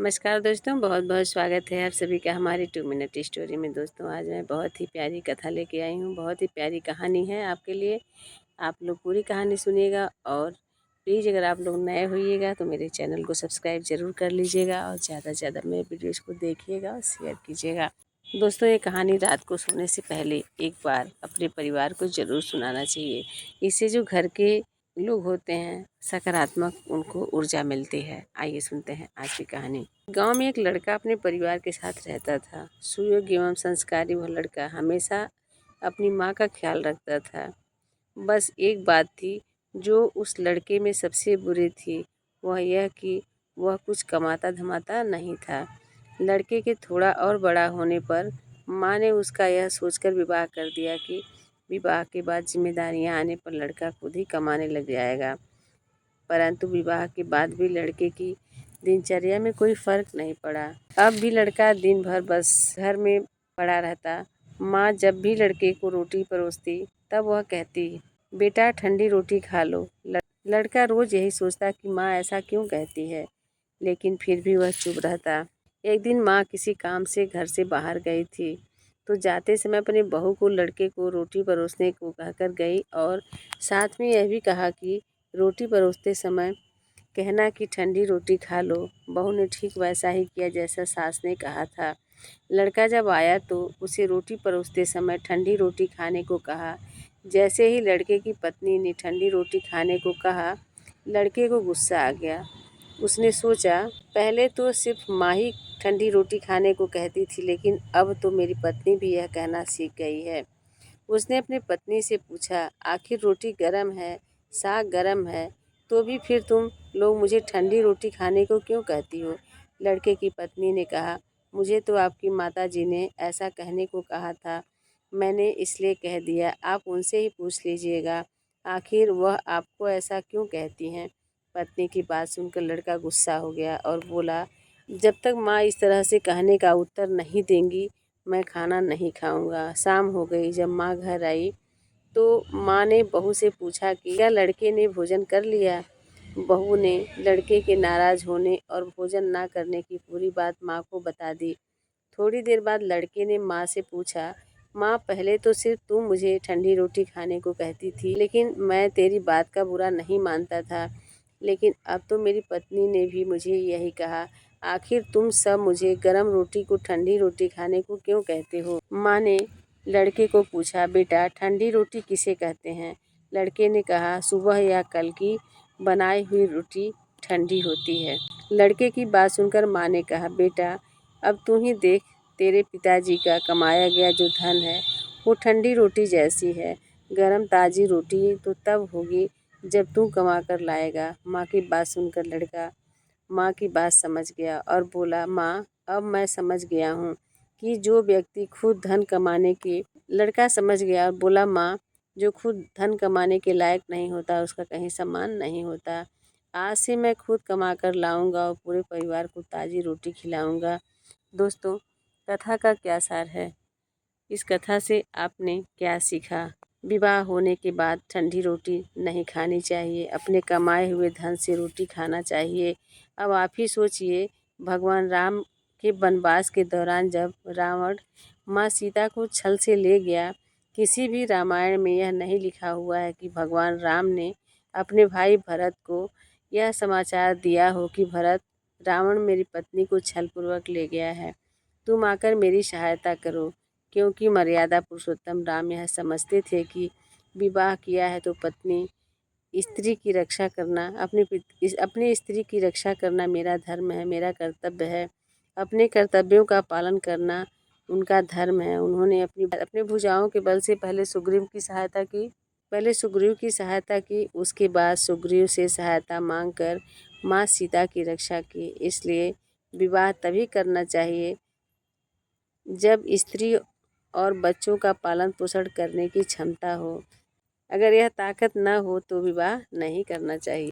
नमस्कार दोस्तों, बहुत बहुत स्वागत है आप सभी का हमारी 2 मिनट स्टोरी में। दोस्तों आज मैं बहुत ही प्यारी कथा लेके आई हूँ। बहुत ही प्यारी कहानी है आपके लिए। आप लोग पूरी कहानी सुनिएगा और प्लीज़ अगर आप लोग नए होइएगा तो मेरे चैनल को सब्सक्राइब ज़रूर कर लीजिएगा और ज़्यादा से ज़्यादा मेरे वीडियोज़ को देखिएगा और शेयर कीजिएगा। दोस्तों ये कहानी रात को सोने से पहले एक बार अपने परिवार को ज़रूर सुनाना चाहिए। इससे जो घर के लोग होते हैं सकारात्मक उनको ऊर्जा मिलती है। आइए सुनते हैं आज की कहानी। गांव में एक लड़का अपने परिवार के साथ रहता था। सुयोग्य एवं संस्कारी वह लड़का हमेशा अपनी माँ का ख्याल रखता था। बस एक बात थी जो उस लड़के में सबसे बुरी थी, वह यह कि वह कुछ कमाता धमाता नहीं था। लड़के के थोड़ा और बड़ा होने पर माँ ने उसका यह सोचकर विवाह कर दिया कि विवाह के बाद जिम्मेदारियां आने पर लड़का खुद ही कमाने लग जाएगा। परंतु विवाह के बाद भी लड़के की दिनचर्या में कोई फर्क नहीं पड़ा। अब भी लड़का दिन भर बस घर में पड़ा रहता। माँ जब भी लड़के को रोटी परोसती तब वह कहती, बेटा ठंडी रोटी खा लो। लड़का रोज यही सोचता कि माँ ऐसा क्यों कहती है, लेकिन फिर भी वह चुप रहता। एक दिन माँ किसी काम से घर से बाहर गई थी तो जाते समय अपने बहू को लड़के को रोटी परोसने को कहकर गई और साथ में यह भी कहा कि रोटी परोसते समय कहना कि ठंडी रोटी खा लो। बहू ने ठीक वैसा ही किया जैसा सास ने कहा था। लड़का जब आया तो उसे रोटी परोसते समय ठंडी रोटी खाने को कहा। जैसे ही लड़के की पत्नी ने ठंडी रोटी खाने को कहा, लड़के को गुस्सा आ गया। उसने सोचा, पहले तो सिर्फ माँ ही ठंडी रोटी खाने को कहती थी, लेकिन अब तो मेरी पत्नी भी यह कहना सीख गई है। उसने अपनी पत्नी से पूछा, आखिर रोटी गरम है, साग गरम है, तो भी फिर तुम लोग मुझे ठंडी रोटी खाने को क्यों कहती हो? लड़के की पत्नी ने कहा, मुझे तो आपकी माताजी ने ऐसा कहने को कहा था, मैंने इसलिए कह दिया। आप उनसे ही पूछ लीजिएगा, आखिर वह आपको ऐसा क्यों कहती हैं? पत्नी की बात सुनकर लड़का गुस्सा हो गया और बोला, जब तक माँ इस तरह से कहने का उत्तर नहीं देंगी मैं खाना नहीं खाऊंगा। शाम हो गई। जब माँ घर आई तो माँ ने बहू से पूछा कि क्या लड़के ने भोजन कर लिया? बहू ने लड़के के नाराज होने और भोजन ना करने की पूरी बात माँ को बता दी। थोड़ी देर बाद लड़के ने माँ से पूछा, माँ पहले तो सिर्फ तू मुझे ठंडी रोटी खाने को कहती थी, लेकिन मैं तेरी बात का बुरा नहीं मानता था, लेकिन अब तो मेरी पत्नी ने भी मुझे यही कहा। आखिर तुम सब मुझे गरम रोटी को ठंडी रोटी खाने को क्यों कहते हो? माँ ने लड़के को पूछा, बेटा ठंडी रोटी किसे कहते हैं? लड़के ने कहा, सुबह या कल की बनाई हुई रोटी ठंडी होती है। लड़के की बात सुनकर माँ ने कहा, बेटा अब तू ही देख, तेरे पिताजी का कमाया गया जो धन है वो ठंडी रोटी जैसी है। गरम ताज़ी रोटी तो तब होगी जब तू कमा कर लाएगा। माँ की बात सुनकर लड़का माँ की बात समझ गया और बोला, माँ अब मैं समझ गया हूँ कि जो व्यक्ति खुद धन कमाने के लड़का समझ गया और बोला, माँ जो खुद धन कमाने के लायक नहीं होता उसका कहीं सम्मान नहीं होता। आज से मैं खुद कमा कर लाऊंगा और पूरे परिवार को ताज़ी रोटी खिलाऊंगा। दोस्तों कथा का क्या सार है? इस कथा से आपने क्या सीखा? विवाह होने के बाद ठंडी रोटी नहीं खानी चाहिए, अपने कमाए हुए धन से रोटी खाना चाहिए। अब आप ही सोचिए, भगवान राम के वनवास के दौरान जब रावण माँ सीता को छल से ले गया, किसी भी रामायण में यह नहीं लिखा हुआ है कि भगवान राम ने अपने भाई भरत को यह समाचार दिया हो कि भरत, रावण मेरी पत्नी को छलपूर्वक ले गया है, तुम आकर मेरी सहायता करो। क्योंकि मर्यादा पुरुषोत्तम राम यह समझते थे कि विवाह किया है तो पत्नी स्त्री की रक्षा करना, अपनी स्त्री की रक्षा करना मेरा धर्म है, मेरा कर्तव्य है। अपने कर्तव्यों का पालन करना उनका धर्म है। उन्होंने अपने भुजाओं के बल से पहले सुग्रीव की सहायता की, उसके बाद सुग्रीव से सहायता मांगकर माँ सीता की रक्षा की। इसलिए विवाह तभी करना चाहिए जब स्त्री और बच्चों का पालन पोषण करने की क्षमता हो। अगर यह ताकत न हो तो विवाह नहीं करना चाहिए।